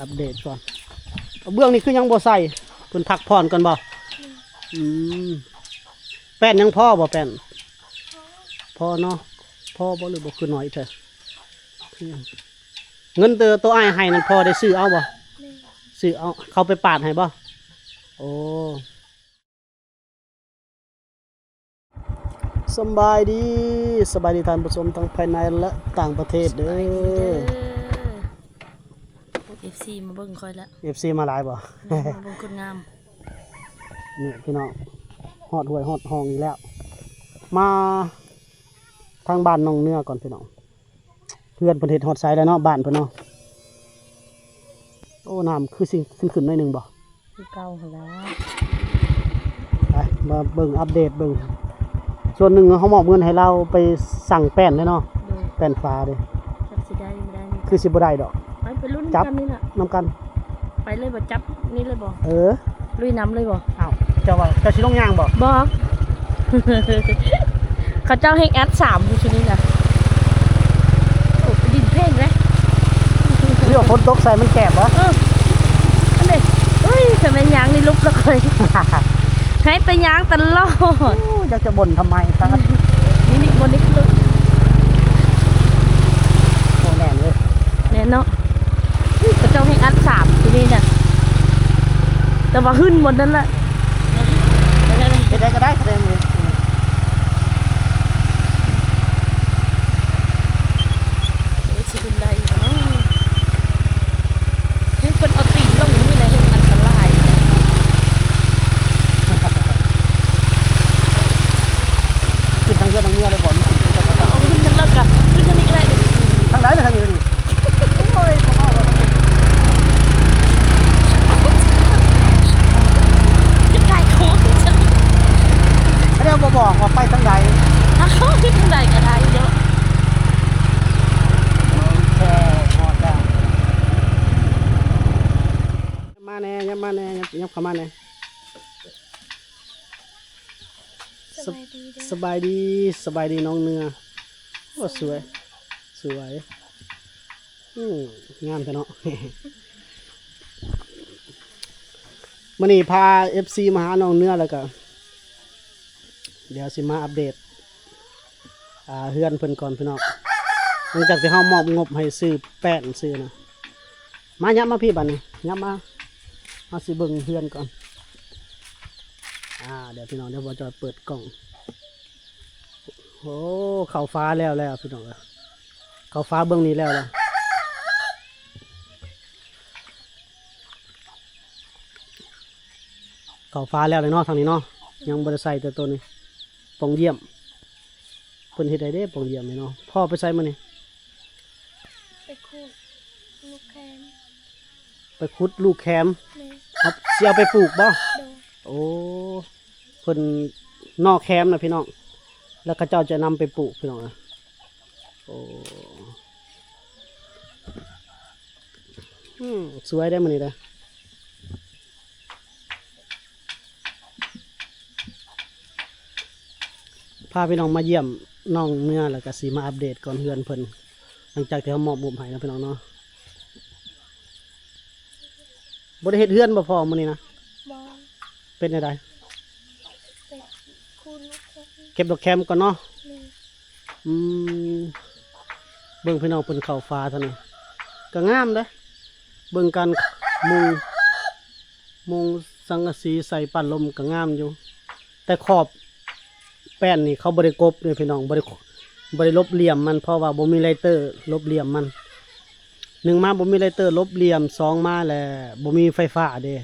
อัปเดตก่อนเบื้องนี้คือยังบ่ใส่เพิ่นพักผ่อนก่อนบ่แป้นยังพ่อบ่แป้นพ่อเนาะพ่อบ่หรือบ่คือน้อยเถอะเงินตัวอ้ายให้นั่นพ่อได้ซื้อเอาบ่ซื้อเอาเขาไปปาดให้บ่โอ้สบายดีท่านผู้ชมทั้งภายในและต่างประเทศเด้อ FC มาเบิ่งค่อยละ FC มาหลายบ่ มาเบิ่งคนงาม นี่พี่น้องฮอดห้วยฮอดห้องอีกแล้ว มาทางบ้านน้องเนื้อก่อนพี่น้องเพื่อนประเทศฮอดไซด์แล้วเนาะบ้านเพิ่นเนาะโอ้น้ำคือสิขึ้นหน่อยหนึงบ่ คือเก่าแล้ว ไปมาเบิ่งอัปเดตเบิ่งส่วนหนึ่งเขามอบเงินให้เราไปสั่งแป้นเลยเนาะแป้นฟ้าเด้ จับสิได้ไม่ได้คือสิบ่ได้ดอกไปรุ่นกันนี่น่ะ นำกันไปเลยบ่จับนี่เลยบ่ลุยน้ำเลยบ่ อ้าวเจ้าว่าเจ้าสิลงย่างบ่ บ่ เขาเจ้าให้แอด3อยู่ที่นี่น่ะโอ้ดินเพ่งเลย เรื่องฝนตกใส่มันแกบบ่อันนี้เฮ้ยทำไมยางนี่ลุกแล้วค่อยให้ไปยางตลอดอยากจะบ่นทำไมครับนี่บนนี้คือโอ้แน่นเลยแน่เนาะเขาเจ้าให้แอด3ที่นี่น่ะแต่ว่าขึ้นหมดนั่นแหละได้ก็ได้คะแนนเลยสิขึ้นได้เนาะให้คนเอาตีนลงนี่แหละเห็นอันตรายขึ้นทางเรือทางเรือเลยบ่เอาขึ้นกันแล้วกันขึ้นกันอีกได้ทางไหนทางนี้นี่โอ้ยขึ้นได้โค้งจังเรียกบ่บอกว่าไปทางใดเขาขึ้นทางใดก็ได้เยอะแค่หอดแล้วมาแน่ยับมาแน่ยับเข้ามาแน่สบายดีน้องเนื้อโอ้สวยงามแท้เนาะ มื้อนี้พา FC มาหาน้องเนื้อแล้วก็เดี๋ยวสิมาอัปเดตเฮือนเพิ่นก่อนพี่น้องหลังจากที่เฮามอบงบให้ซื้อแป้นซื้อนะมายับมาพี่บัดนี้ยับมาสิเบิ่งเฮือนก่อนเดี๋ยวพี่น้องเดี๋ยวบ่จอยเปิดกล้องโอ้เข้าฟ้าแล้วพี่น้องเข้าฟ้าเบื้องนี้แล้วเข้าฟ้าแล้วเลยเนาะทางนี้เนาะยังบ่ได้ใส่แต่ตัวนี้ปองเยี่ยมเพิ่นเฮ็ดได้เด้ปองเยี่ยมนี่เนาะพ่อไปใส่มื้อนี้ไปขุดลูกแคมไปขุดลูกแคมเอาสิเอาไปปลูกบ่โอ้เพิ่นนอกแคมนะพี่น้องแล้วเขาเจ้าจะนำไปปลูกพี่น้องโอ้สวยได้มื้อนี้เด้อพาพี่น้องมาเยี่ยมน้องเนื้อแล้วก็สิมาอัปเดตก่อนเฮือนเพิ่นหลังจากที่เขามอบบุญให้นะพี่น้องเนาะบ่ได้เฮ็ดเฮือนบ่พอมื้อนี้นะบ่เป็นจังได๋คุณลูกแคมเก็บดอกแคมก่อนเนาะเบิ่งพี่น้องเพิ่นเข้าฟ้าเท่านี้ก็งามเด้อเบิ่งกันมุงสังกะสีใส่ปั่นลมก็งามอยู่แต่ขอบแป้นนี่เขาบ่ได้กบเลยพี่น้องบ่ได้ลบเหลี่ยมมันเพราะว่าบ่มีไลเตอร์ลบเหลี่ยมมัน1มาบ่มีไลเตอร์ลบเหลี่ยม2มาแล้วบ่มีไฟฟ้าเด้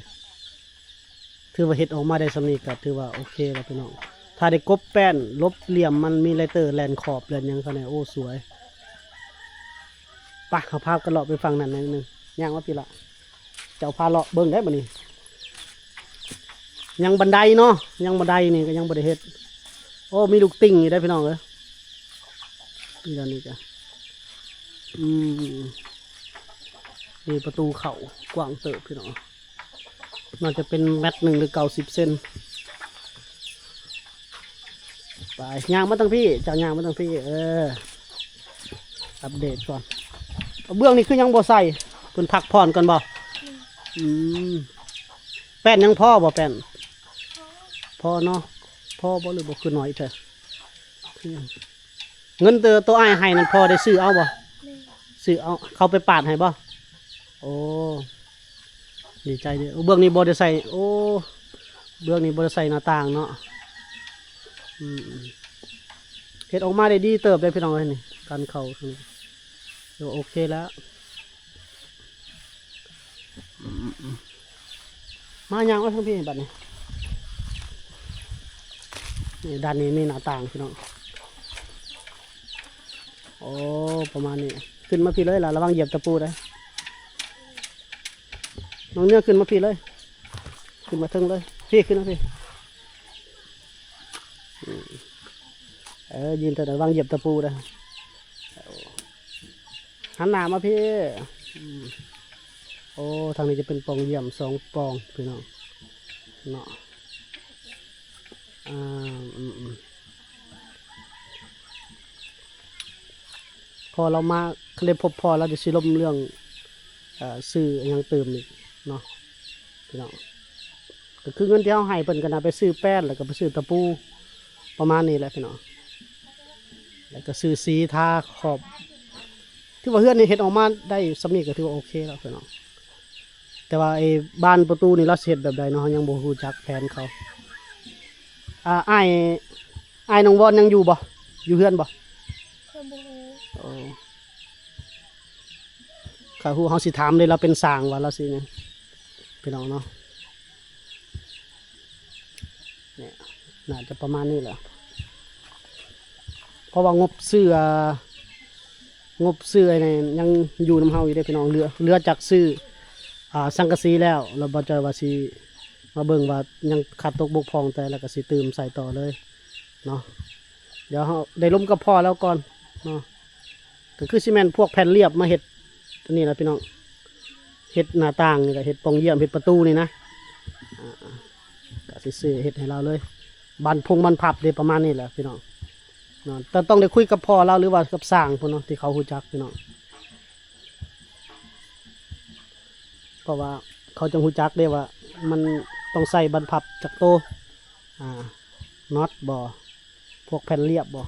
ถือว่าเฮ็ดออกมาได้สำนี้ก็ถือว่าโอเคแล้วพี่น้องถ้าได้กบแป้นลบเหลี่ยมมันมีไลเตอร์แลนขอบแลนหยังเขาเนี่ยโอ้สวยไปเอาภาพกันเลาะไปฟังนั่นนิดนึงย่างว่าพี่ละเจ้าพาเลาะเบิ่งได้บ่นี่ยังบันไดเนาะยังบันไดนี่ก็ยังบ่ได้เฮ็ดโอ้มีลูกติ่งอยู่ได้พี่น้องเอ้ยนี่ด้านนี้จ้ะนี่ประตูเข้ากว้างเติบพี่น้องน่าจะเป็น1 เมตรหรือ90 เซนไปย่างมาตั้งพี่เจ้าย่างมาตั้งพี่อัปเดตก่อนเบื้องนี้คือยังบ่ใส่เพิ่นพักผ่อนก่อนบ่ อืมแป้นยังพ่อบ่แป้นพ่อเนาะพ่อบ่หรือบ่คือน้อยเถอะเงินตัวอ้ายให้นั่นพ่อได้ซื้อเอาบ่ แม่ ซื้อเอาเขาไปปาดให้บ่โอ้ดีใจเด้อเบื้องนี้บ่ได้ใส่โอ้เบื้องนี้บ่ได้ใส่หน้าต่างเนาะอืมเฮ็ดออกมาได้ดีเติบได้พี่น้องเอ้ยนี่การเข้าเดี๋ยวโอเคแล้วมายังว่าทั้งพี่บัดนี้นี่ด้านนี้มีหน้าต่างพี่น้องโอ้ประมาณนี้ขึ้นมาพี่เลยล่ะระวังเหยียบตะปูได้น้องเนื้อขึ้นมาพี่เลยขึ้นมาเทิงเลยพี่ขึ้นมาพี่ยืนแต่ระวังเหยียบตะปูได้หันหน้ามาพี่โอ้ทางนี้จะเป็นปล่องเยี่ยม2 ปล่องพี่น้องเนาะพอเรามาได้พบพอเราจะสิลมเรื่องซื้ออยังเติมอีกเนาะพี่น้องก็คือเงินที่เราให้เพิ่นก็น่าไปซื้อแป้นแล้วก็ไปซื้อตะปูประมาณนี้แหละพี่น้องแล้วก็ซื้อสีทาขอบที่ว่าเฮือนนี่เฮ็ดออกมาได้สำนีก็ถือว่าโอเคแล้วพี่น้องแต่ว่าไอ้บ้านประตูนี่เราเฮ็ดแบบใดเนาะยังบ่รู้จักแผนเขาอ้ายน้องวอนยังอยู่บ่อยู่เฮือนบ่ เคยบ่ฮู้ โอ้ข้าฮู้เฮาสิถามเลยเราเป็นสร้างว่าเราสิเนี่ยพี่น้องเนาะเนี่ยน่าจะประมาณนี้แหละเพราะว่างบซื้อไอ้นี่ยังอยู่นำเฮาอยู่ได้พี่น้องเรือจากซื้อสังกะสีแล้วเราบ่จอยว่าสิมาเบิ่งว่ายังขาดตกบกพร่องแต่แล้วก็สิเติมใส่ต่อเลยเนาะเดี๋ยวเฮาได้ล้มกับพ่อแล้วก่อนเนาะก็คือซีเมนต์พวกแผ่นเรียบมาเฮ็ดอันนี้นะพี่น้องเฮ็ดหน้าต่างนี่ก็เฮ็ดปล่องเยี่ยมเฮ็ดประตูนี่นะก็สิซื้อเฮ็ดให้เราเลยบันพับได้ประมาณนี้แหละพี่น้องเนาะแต่ต้องได้คุยกับพ่อเราหรือว่ากับสร้างพุ่นเนาะที่เขาฮู้จักพี่น้องเพราะว่าเขาจะฮู้จักได้ว่ามันต้องใส่บันพับจากโตน็อตบ่พวกแผ่นเรียบบ่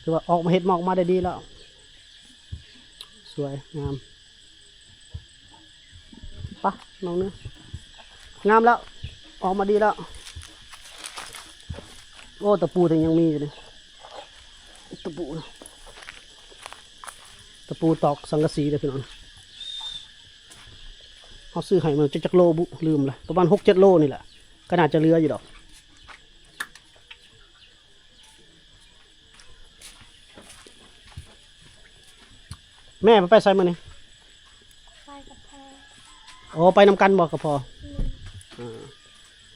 คือว่าออกมาเฮ็ดออกมาได้ดีแล้วสวยงามปะน้องเนื้องามแล้วออกมาดีแล้วโอ้ตะปูยังมีอยู่เลยตะปูตอกสังกะสีเลยพี่น้องเขาซื้อให้มันจักโลบุลืมละประมาณ6-7 โลนี่แหละก็น่าจะเรืออยู่ดอกแม่ไปใส่มาเนี่ย ไปกับพ่อ โอ้ไปนำกันบอกกับพอ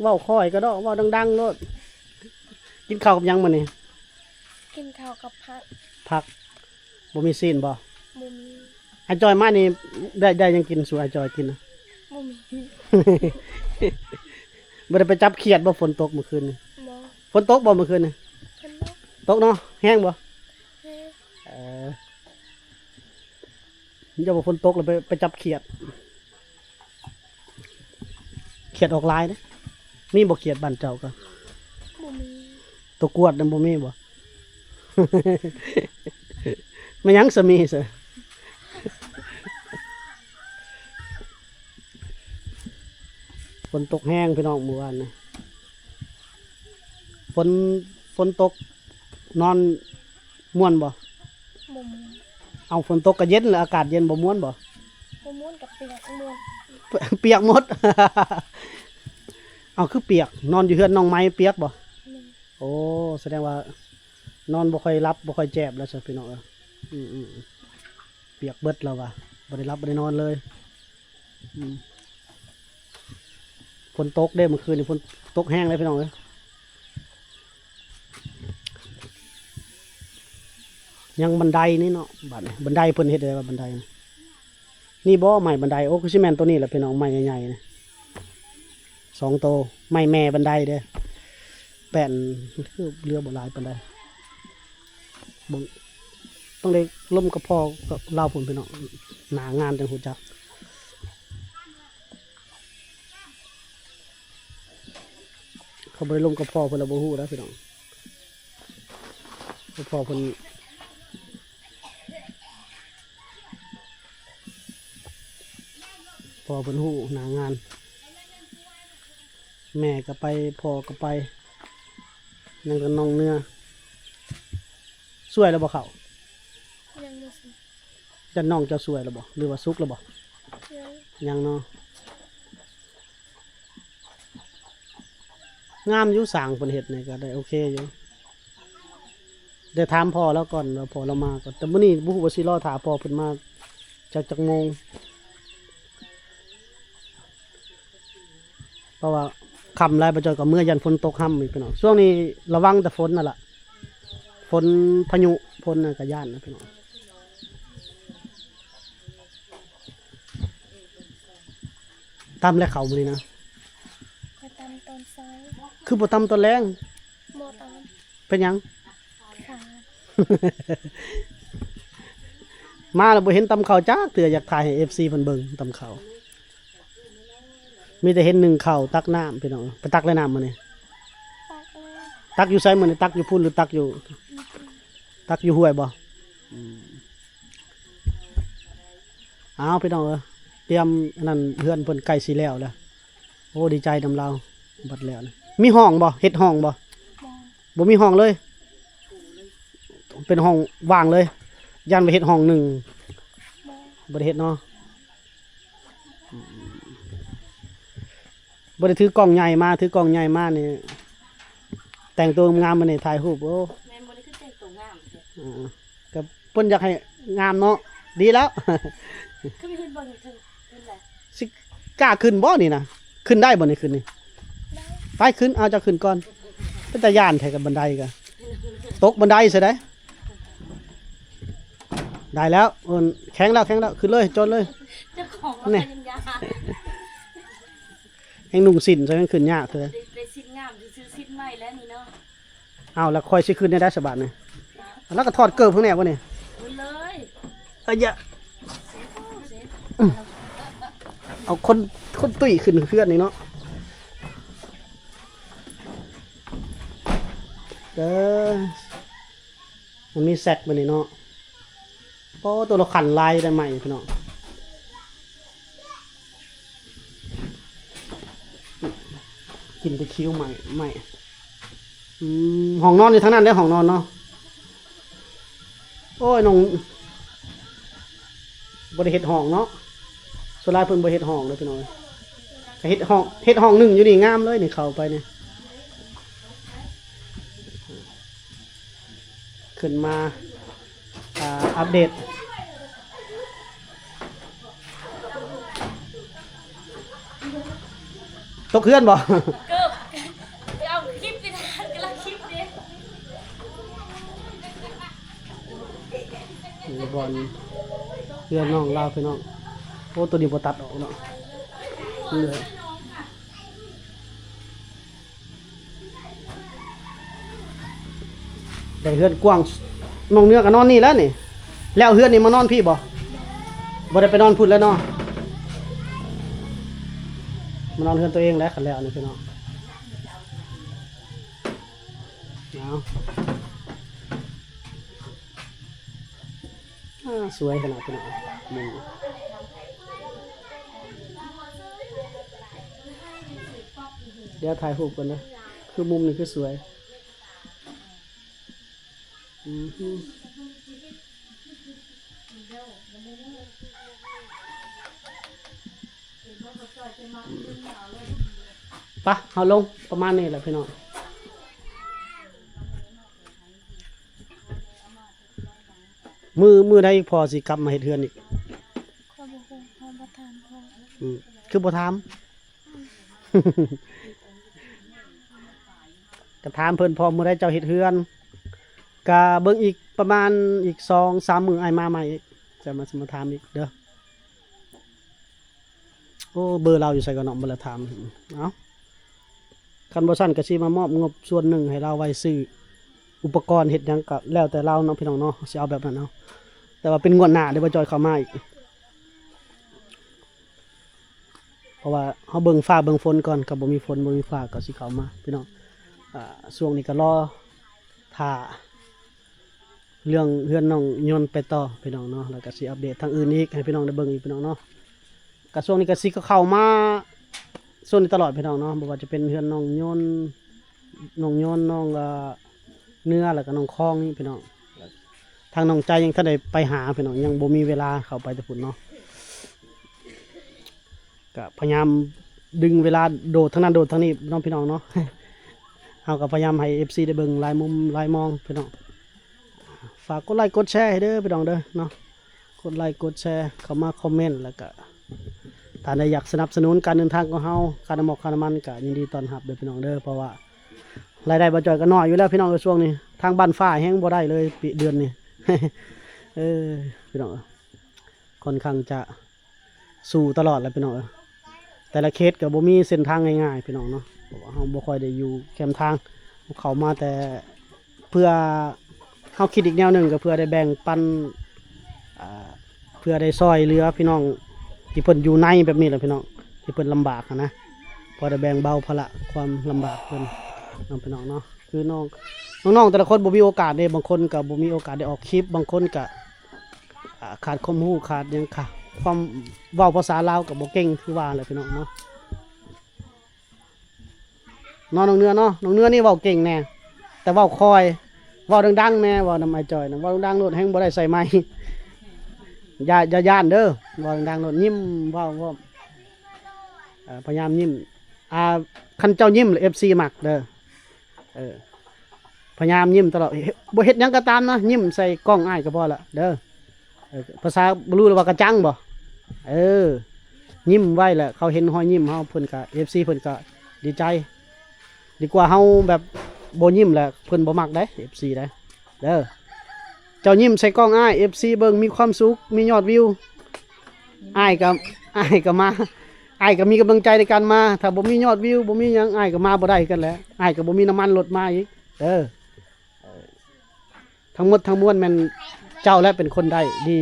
เว้าค่อยก็ได้เว้าดังๆโลดกินข้าวกับหยังมาเนี่ย กินข้าวกับผักบ่มีซีนบ่ บ่มี ไอจอยมานี่ได้ยังกินสู่ไอจอยกินนะ บ่มี บ่ได้ไปจับเขียดบ่ฝนตกเมื่อคืนนี่ บ่ ฝนตกบ่เมื่อคืนนี่ เพิ่นเนาะ ตกเนาะแห้งบ่ เฮ้ย อย่าบ่ฝนตกแล้วไปจับเขียดออกลายเด้มีบ่เขียดบ้านเจ้าก็ บ่มี ตัวกวดนั่นบ่มีบ่ มันยังสมีซะฝนตกแห้งพี่น้องเมื่อวานนี่ฝนตกนอนม่วนบ่ บ่ม่วน เอาฝนตกก็เย็นแล้วอากาศเย็นบ่ม่วนบ่ บ่ม่วนกับเปียกม่วน เปียกหมด เอาคือเปียกนอนอยู่เฮือนน้องไม้เปียกบ่ นี่ โอ้แสดงว่านอนบ่ค่อยรับบ่ค่อยแจ็บแล้วสิพี่น้องเปียกเบิดแล้วว่ะบ่ได้รับบ่ได้นอนเลยฝนตกเด้เมื่อคืนนี่ฝนตกแห้งเลยพี่น้องเอ้ยยังบันไดนี่เนาะบันไดเพิ่นเฮ็ดได้ว่าบันไดนี่บ่ไม้บันไดโอ้คือสิแม่นตัวนี้แหละพี่น้องไม้ใหญ่ๆนะ2 โตไม้แม่บันไดเด้อแป้นคือเรือบ่หลายปานใดต้องได้ล่มกับพ่อกับเล่าพุ่นพี่น้องหน้างานจังฮู้จัก เขาบ่ได้ลมกับพ่อเพิ่นละบ่ฮู้นะพี่น้องพ่อเพิ่นฮู้หน้างานแม่ก็ไปพ่อก็ไปนั่นก็น้องเนื้อสวยแล้วบ่เขา ยังบ่สิ จะน้องเจะสวยแล้วบ่หรือว่าสุกแล้วบ่ ยัง ยังเนาะงามอยู่สร้างเพิ่นเฮ็ดนี่ก็ได้โอเคอยู่เดี๋ยวถามพ่อแล้วก่อนว่าพ่อเรามาก่อนแต่มื้อนี้บ่ฮู้ว่าสิรอถาพ่อเพิ่นมาจักโมงเพราะว่าค่ำหลายบ่จอยก็เมื่อยันฝนตกค่ำอีกพี่น้องช่วงนี้ระวังแต่ฝนนั่นล่ะฝนพายุฝนน่ะก็ย่านนะพี่น้องตำและเขามื้อนี้นะ ไปตามตอนเช้า คือบ่ตำตอนแรง บ่ตาม เป็นหยัง ขา มาแล้วบ่เห็นตำข้าวจ้าเตืออยากถ่ายให้ FC เพิ่นเบิ่งตำข้าวมีแต่เห็นหนึ่งข้าวตักน้ำพี่น้องไปตักเลยน้ำมานี่ ปากเลย ตักอยู่ไสมื้อนี่ตักอยู่พุ่นหรือตักอยู่ห้วยบ่อ้าวพี่น้องเตรียมอันนั้นเฮือนเพิ่นใกล้สิแล้วแล้วโอ้ดีใจนำเราบัดแล้วนะมีห้องบ่เฮ็ดห้องบ่ บ่ บ่มีห้องเลย เป็นห้องว่างเลยยันไปเฮ็ดห้องหนึ่ง บ่ บ่ได้เฮ็ดเนาะบ่ได้ถือกล้องใหญ่มาถือกล้องใหญ่มานี่แต่งตัวงามมานี่ถ่ายรูปโอ้ แม่นบ่ได้คือแต่งตัวงามเด้ ก็เพิ่นอยากให้งามเนาะดีแล้ว คือมีเพิ่นบ่เห็นถึงเพิ่นแหละ สิกล้าขึ้นบ่นี่นะขึ้นได้บ่นี่ขึ้นนี่ ได้ ไปขึ้นเอาเจะขึ้นก่อนเป็นตาย่านแท้กับบันไดก็ตกบันไดซะได้ได้แล้วแข็งแล้วขึ้นเลยจนเลย เจ้าของมันก็ยังยาก แห่งนุ่งสินซะให้ขึ้นยากเลย ได้สิ้นงามซื้อสิ้นใหม่แล้วนี่เนาะ เอาแล้วค่อยสิขึ้นได้สบายนี่แล้วก็ถอดเกิบข้างในบ่นี่ อุ้ยเลย อย่าเอาคนตุ้ยขึ้นเคลื่อนนี่เนาะมันมีแซกบ่นี่เนาะโอ้ตัวเราขันลายได้ใหม่พี่น้องกินไปคิ้วใหม่ห้องนอนอยู่ทั้งนั้นได้ห้องนอนเนาะโอ้ยน้องบริเฮ็ดห้องเนาะส่วนหลายเพิ่นบริเฮ็ดห้องเลยพี่น้องก็เฮ็ดห้องหนึ่งอยู่นี่งามเลยนี่เข้าไปเนี่ยขึ้นมาอัปเดตตกเคลื่อนบ่ เกิบไปเอาคลิปไปทานกำลังคลิปเด้ นี่บอลเพื่อนน้องลาวพี่น้องโอ้ตัวนี้บ่ตัดออกเนาะเลยได้เฮือนกว้างน้องเนื้อก็นอนนี่แล้วนี่แล้วเฮือนนี่มานอนพี่บ่ได้ไปนอนพุ่นแล้วเนาะมานอนเฮือนตัวเองแล้วคันแล้วนี่พี่น้องสวยขนาดพี่น้องมุมเดี๋ยวถ่ายรูปกันนะคือมุมนี้คือสวยปะเอาลงประมาณนี้แหละพี่น้องมือได้พอสิกลับมาเฮ็ดเฮือนอีก ข้อบ่ฮู้ข้อบ่ทานพอ คือบ่ถาม ก็ถามเพิ่นพอมื้อใดเจ้าเฮ็ดเฮือนก็เบิ่งอีกประมาณอีก 2-3 มื้ออ้ายมาใหม่อีกจะมาถามอีกเด้อโอ้เบอร์เราอยู่ไสก็เนาะบ่ละถามเอ้าคันบ่ซั่นก็สิมามอบงบส่วนหนึ่งให้เราไว้ซื้ออุปกรณ์เฮ็ดหยังก็แล้วแต่เราเนาะพี่น้องเนาะสิเอาแบบนั้นเนาะแต่ว่าเป็นงวดหน้าเดี๋ยวบ่จอยเข้ามาอีกเพราะว่าเฮาเบิ่งฟ้าเบิ่งฝนก่อนก็บ่มีฝนบ่มีฟ้าก็สิเข้ามาพี่น้อง ช่วงนี้ก็รอถ่าเรื่องเฮือนน้องยนต์ไปต่อพี่น้องเนาะแล้วก็สิอัปเดตทางอื่นอีกให้พี่น้องได้เบิ่งอีกพี่น้องเนาะก็ช่วงนี้ก็สิก็เข้ามาช่วงนี้ตลอดพี่น้องเนาะบ่ว่าจะเป็นเฮือนน้องยนต์น้องเนื้อแล้วก็น้องคองนี่พี่น้องทางน้องใจยังท่านได้ไปหาพี่น้องยังบ่มีเวลาเข้าไปแต่พุ่นเนาะก็พยายามดึงเวลาโดดทางนั้นโดดทางนี้น้องพี่น้องเนาะ เฮาก็พยายามให้ FC ได้เบิ่งหลายมุมหลายมองพี่น้องฝากกดไลค์กดแชร์ให้เด้อพี่น้องเด้อเนาะกดไลค์กดแชร์เข้ามาคอมเมนต์แล้วก็ถ้าใดอยากสนับสนุนการเดินทางของเฮาค่าน้ำมันค่าน้ำมันก็ยินดีต้อนรับเด้อพี่น้องเด้อเพราะว่ารายได้บ่จ่อยก็น้อยอยู่แล้วพี่น้องในช่วงนี้ทางบ้านฟ้าแห้งบ่ได้เลยปีเดือนนี้ พี่น้องค่อนข้างจะสู้ตลอดแล้วพี่น้องแต่ละเคสก็บ่มีเส้นทางง่ายๆพี่น้องเนาะเพราะว่าเฮาบ่ค่อยได้อยู่แคมทางเข้ามาแต่เพื่อเฮาคิดอีกแนวหนึงก็เพื่อได้แบ่งปันเพื่อได้ซอยเหลือพี่น้องที่เพิ่นอยู่ในแบบนี้แหละพี่น้องที่เพิ่นลำบากนะพอได้แบ่งเบาภาระความลำบากเพิ่นน้องพี่น้องเนาะคือน้องแต่ละคนบ่มีโอกาสเด้บางคนก็บ่มีโอกาสได้ออกคลิปบางคนก็ขาดความรู้ขาดหยังค่ะความเว้าภาษาลาวก็บ่เก่งคือว่าแหละพี่น้องเนาะน้องเนื้อเนาะน้องเนื้อนี่เว้าเก่งแน่แต่เว้าคอยเว้าดังๆแน่เว้านำไอ้จอยนะเว้าดังๆโลดแฮงบ่ได้ใส่ไมค์ อย่าย่านเด้อเว้าดังๆโลดยิ้มเว้าพยายามยิ้มคันเจ้ายิ้มแล้ว FC มักเด้อพยายามยิ้มตลอดบ่เฮ็ดหยังก็ตามนะยิ้มใส่กล้องอ้ายก็พอละเด้อภาษาบ่รู้ว่ากระจังบ่ยิ้มไว้แหละเขาเห็นรอยยิ้มเฮาเพิ่นก็ FC เพิ่นก็ดีใจดีกว่าเฮาแบบบ่ยิ้มแหละเพิ่นบ่มักได้ FC ได้เด้อเจ้ายิ้มใส่กล้องอ้าย FC เบิ่งมีความสุขมียอดวิวอ้ายก็มาอ้ายก็มีกำลังใจในการมาถ้าบ่มียอดวิวบ่มีหยังอ้ายก็มาบ่ได้กันแหละอ้ายก็บ่มีน้ำมันรถมาอีกเด้อทั้งหมดทั้งมวลแม่นเจ้าและเป็นคนได้ดี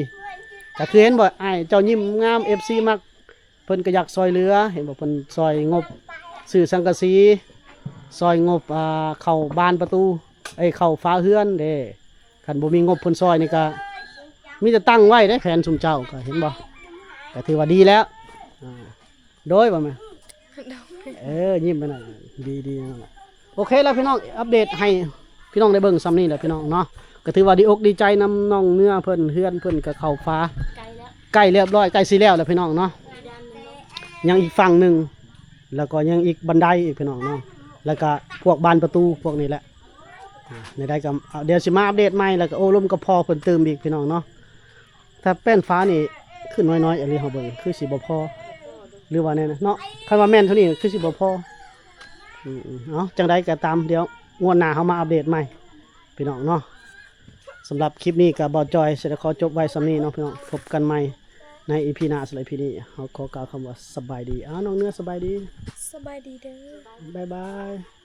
ก็คือเห็นบ่อ้ายเจ้ายิ้มงาม FC มักเพิ่นก็อยากซอยเหลือเห็นบ่เพิ่นซอยงบซื้อสังกะสีซอยงบเข้าบานประตูเข้าฟ้าเฮือนเด้คันบ่มีงบเพิ่นซอยนี่ก็มีแต่ตั้งไว้เด้แผนชุมเจ้าก็เห็นบ่ก็ถือว่าดีแล้วโดยบ่แม่ยิ้มไปหน่อยดีๆนั่นแหละโอเคแล้วพี่น้องอัปเดตให้พี่น้องได้เบิ่งซ้ำนี่แหละพี่น้องเนาะก็ถือว่าดีอกดีใจนำน้องเนื้อเพิ่นเฮือนเพิ่นก็เข้าฟ้าใกล้เรียบร้อยใกล้สิแล้วแหละพี่น้องเนาะยังอีกฝั่งหนึงแล้วก็ยังอีกบันไดอีกพี่น้องเนาะแล้วก็พวกบานประตูพวกนี้แหละในได้ก็เดี๋ยวสิมาอัปเดตใหม่แล้วก็โอ้ลมก็พอเพิ่นเติมอีกพี่น้องเนาะถ้าแป้นฟ้านี่ขึ้นน้อยๆอันนี้เฮาเบิ่งคือสิบ่พอหรือว่าแน่นะเนาะคันว่าแม่นเท่านี้คือสิบ่พอเอาจังไดก็ตามเดี๋ยวงวดหน้าเฮามาอัปเดตใหม่พี่น้องเนาะสำหรับคลิปนี้ก็บ่จอยสิได้ขอจบไว้ส่ำนี้เนาะพี่น้องพบกันใหม่ใน EP หน้าสำหรับ EP นี้เฮาขอกล่าวคำว่าสบายดีน้องเนื้อสบายดี สบายดีเด้อ บ๊ายบาย